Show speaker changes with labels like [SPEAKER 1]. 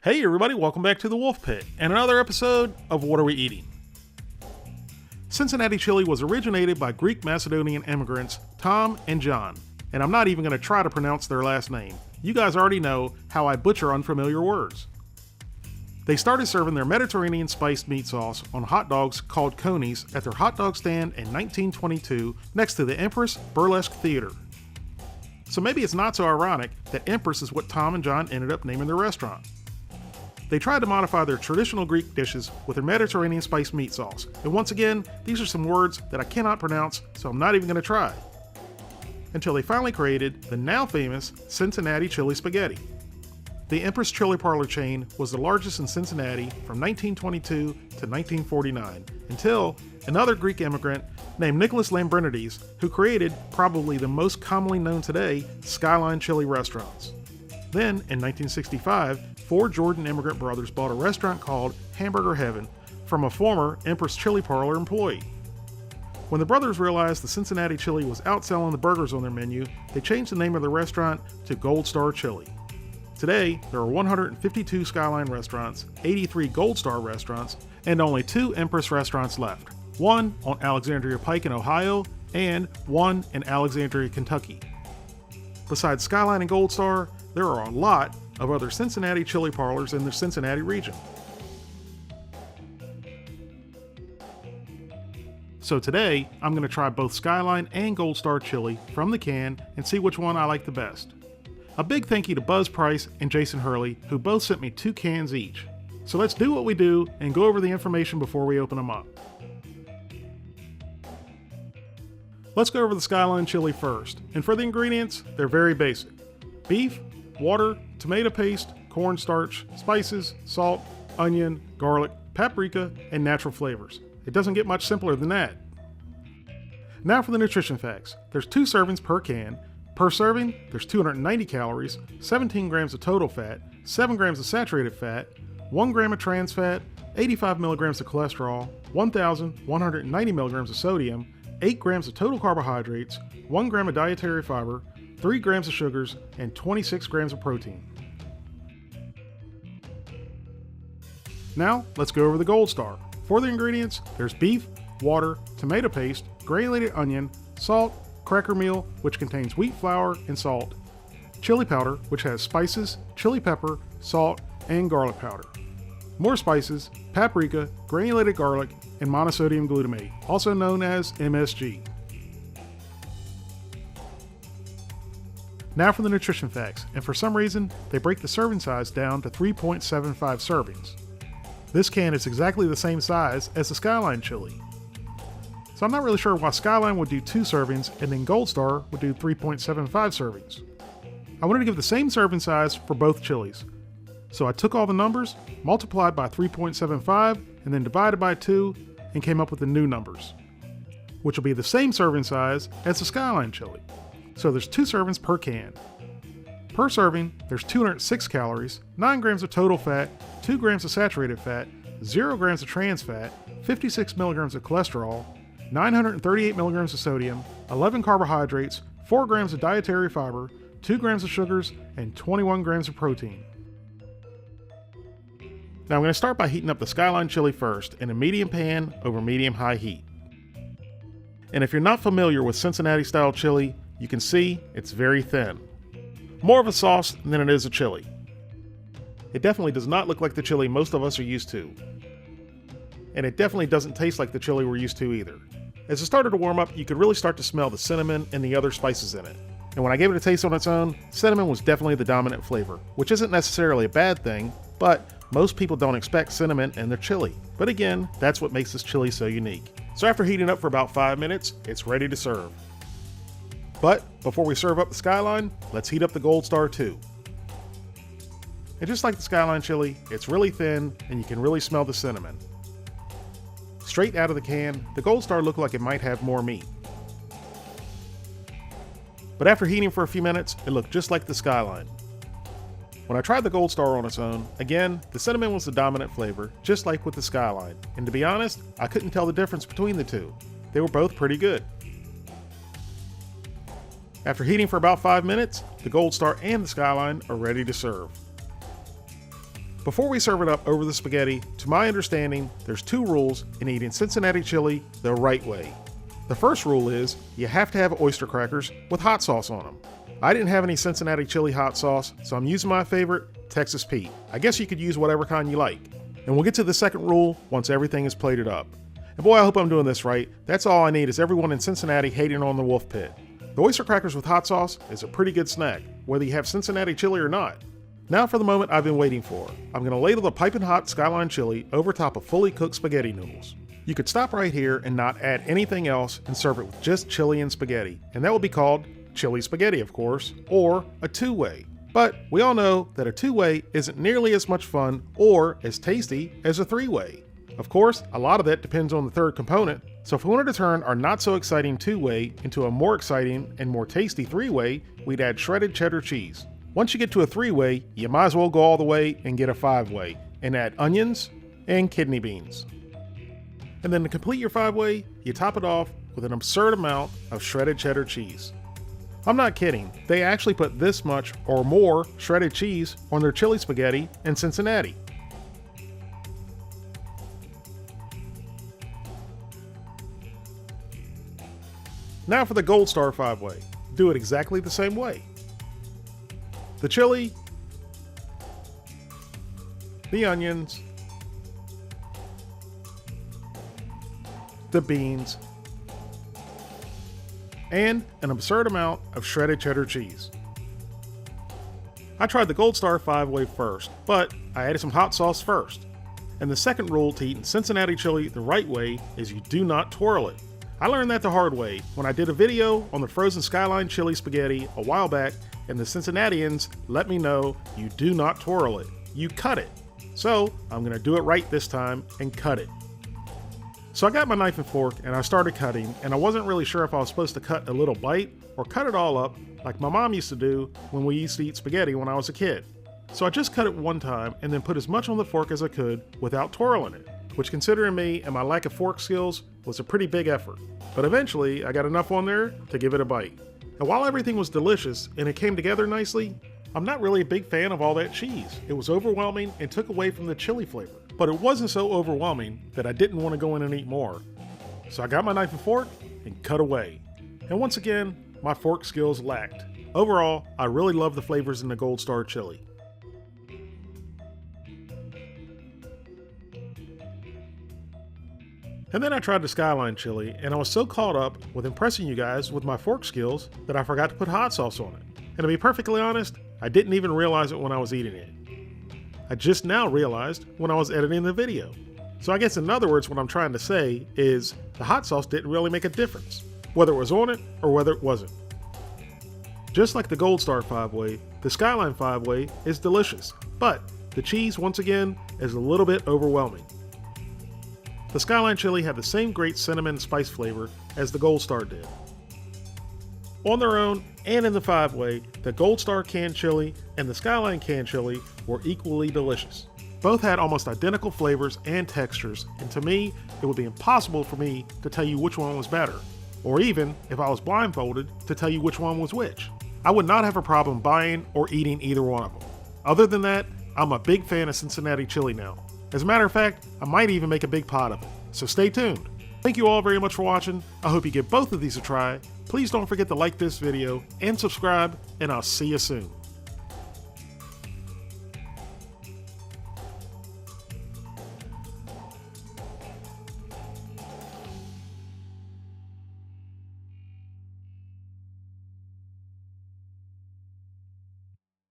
[SPEAKER 1] Hey everybody, welcome back to the Wolfe Pit and another episode of What Are We Eating? Cincinnati chili was originated by Greek Macedonian immigrants Tom and John, and I'm not even going to try to pronounce their last name. You guys already know how I butcher unfamiliar words. They started serving their Mediterranean spiced meat sauce on hot dogs called conies at their hot dog stand in 1922 next to the Empress Burlesque Theater. So maybe it's not so ironic that Empress is what Tom and John ended up naming their restaurant. They tried to modify their traditional Greek dishes with their Mediterranean spiced meat sauce. And once again, these are some words that I cannot pronounce, so I'm not even going to try. Until they finally created the now famous Cincinnati chili spaghetti. The Empress Chili Parlor chain was the largest in Cincinnati from 1922 to 1949, until another Greek immigrant named Nicholas Lambrinides, who created probably the most commonly known today Skyline chili restaurants. Then, in 1965, four Jordan immigrant brothers bought a restaurant called Hamburger Heaven from a former Empress Chili Parlor employee. When the brothers realized the Cincinnati chili was outselling the burgers on their menu, they changed the name of the restaurant to Gold Star Chili. Today, there are 152 Skyline restaurants, 83 Gold Star restaurants, and only 2 Empress restaurants left. One on Alexandria Pike in Ohio, and one in Alexandria, Kentucky. Besides Skyline and Gold Star, there are a lot of other Cincinnati chili parlors in the Cincinnati region. So today, I'm going to try both Skyline and Gold Star chili from the can and see which one I like the best. A big thank you to Buzz Price and Jason Hurley, who both sent me 2 cans each. So let's do what we do and go over the information before we open them up. Let's go over the Skyline chili first, and for the ingredients, they're very basic. Beef, water, tomato paste, cornstarch, spices, salt, onion, garlic, paprika, and natural flavors. It doesn't get much simpler than that. Now for the nutrition facts. There's 2 servings per can. Per serving, there's 290 calories, 17 grams of total fat, 7 grams of saturated fat, 1 gram of trans fat, 85 milligrams of cholesterol, 1,190 milligrams of sodium, 8 grams of total carbohydrates, 1 gram of dietary fiber, 3 grams of sugars, and 26 grams of protein. Now, let's go over the Gold Star. For the ingredients, there's beef, water, tomato paste, granulated onion, salt, cracker meal, which contains wheat flour and salt, chili powder, which has spices, chili pepper, salt, and garlic powder, more spices, paprika, granulated garlic, and monosodium glutamate, also known as MSG. Now for the nutrition facts, and for some reason, they break the serving size down to 3.75 servings. This can is exactly the same size as the Skyline chili. So I'm not really sure why Skyline would do 2 servings and then Gold Star would do 3.75 servings. I wanted to give the same serving size for both chilies. So I took all the numbers, multiplied by 3.75, and then divided by 2, and came up with the new numbers, which will be the same serving size as the Skyline chili. So there's 2 servings per can. Per serving, there's 206 calories, 9 grams of total fat, 2 grams of saturated fat, 0 grams of trans fat, 56 milligrams of cholesterol, 938 milligrams of sodium, 11 carbohydrates, 4 grams of dietary fiber, 2 grams of sugars, and 21 grams of protein. Now I'm going to start by heating up the Skyline chili first in a medium pan over medium-high heat. And if you're not familiar with Cincinnati style chili, you can see it's very thin. More of a sauce than it is a chili. It definitely does not look like the chili most of us are used to. And it definitely doesn't taste like the chili we're used to either. As it started to warm up, you could really start to smell the cinnamon and the other spices in it. And when I gave it a taste on its own, cinnamon was definitely the dominant flavor, which isn't necessarily a bad thing, but most people don't expect cinnamon in their chili. But again, that's what makes this chili so unique. So after heating up for about 5 minutes, it's ready to serve. But before we serve up the Skyline, let's heat up the Gold Star too. And just like the Skyline chili, it's really thin and you can really smell the cinnamon. Straight out of the can, the Gold Star looked like it might have more meat. But after heating for a few minutes, it looked just like the Skyline. When I tried the Gold Star on its own, again, the cinnamon was the dominant flavor, just like with the Skyline. And to be honest, I couldn't tell the difference between the two. They were both pretty good. After heating for about 5 minutes, the Gold Star and the Skyline are ready to serve. Before we serve it up over the spaghetti, to my understanding, there's 2 rules in eating Cincinnati chili the right way. The first rule is you have to have oyster crackers with hot sauce on them. I didn't have any Cincinnati chili hot sauce, so I'm using my favorite, Texas Pete. I guess you could use whatever kind you like. And we'll get to the second rule once everything is plated up. And boy, I hope I'm doing this right. That's all I need is everyone in Cincinnati hating on the Wolfe Pit. The oyster crackers with hot sauce is a pretty good snack, whether you have Cincinnati chili or not. Now for the moment I've been waiting for. I'm going to ladle the piping hot Skyline chili over top of fully cooked spaghetti noodles. You could stop right here and not add anything else and serve it with just chili and spaghetti, and that will be called chili spaghetti, of course, or a 2-way. But we all know that a 2-way isn't nearly as much fun or as tasty as a 3-way. Of course, a lot of that depends on the third component, so if we wanted to turn our not so exciting 2-way into a more exciting and more tasty 3-way, we'd add shredded cheddar cheese. Once you get to a 3-way, you might as well go all the way and get a 5-way, and add onions and kidney beans. And then to complete your 5-way, you top it off with an absurd amount of shredded cheddar cheese. I'm not kidding, they actually put this much or more shredded cheese on their chili spaghetti in Cincinnati. Now for the Gold Star 5-way. Do it exactly the same way. The chili, the onions, the beans, and an absurd amount of shredded cheddar cheese. I tried the Gold Star 5-way first, but I added some hot sauce first. And the second rule to eating Cincinnati chili the right way is you do not twirl it. I learned that the hard way when I did a video on the frozen Skyline chili spaghetti a while back, and the Cincinnatians let me know you do not twirl it, you cut it. So I'm going to do it right this time and cut it. So I got my knife and fork and I started cutting, and I wasn't really sure if I was supposed to cut a little bite or cut it all up like my mom used to do when we used to eat spaghetti when I was a kid. So I just cut it one time and then put as much on the fork as I could without twirling it, which considering me and my lack of fork skills was a pretty big effort. But eventually I got enough on there to give it a bite. And while everything was delicious and it came together nicely, I'm not really a big fan of all that cheese. It was overwhelming and took away from the chili flavor. But it wasn't so overwhelming that I didn't want to go in and eat more. So I got my knife and fork and cut away. And once again, my fork skills lacked. Overall, I really love the flavors in the Gold Star chili. And then I tried the Skyline chili, and I was so caught up with impressing you guys with my fork skills that I forgot to put hot sauce on it. And to be perfectly honest, I didn't even realize it when I was eating it. I just now realized when I was editing the video. So I guess in other words, what I'm trying to say is the hot sauce didn't really make a difference, whether it was on it or whether it wasn't. Just like the Gold Star 5-way, the Skyline 5-way is delicious, but the cheese, once again, is a little bit overwhelming. The Skyline chili had the same great cinnamon and spice flavor as the Gold Star did. On their own and in the 5-way, the Gold Star canned chili and the Skyline canned chili were equally delicious. Both had almost identical flavors and textures, and to me, it would be impossible for me to tell you which one was better, or even, if I was blindfolded, to tell you which one was which. I would not have a problem buying or eating either one of them. Other than that, I'm a big fan of Cincinnati chili now. As a matter of fact, I might even make a big pot of it, so stay tuned. Thank you all very much for watching. I hope you give both of these a try. Please don't forget to like this video and subscribe, and I'll see you soon.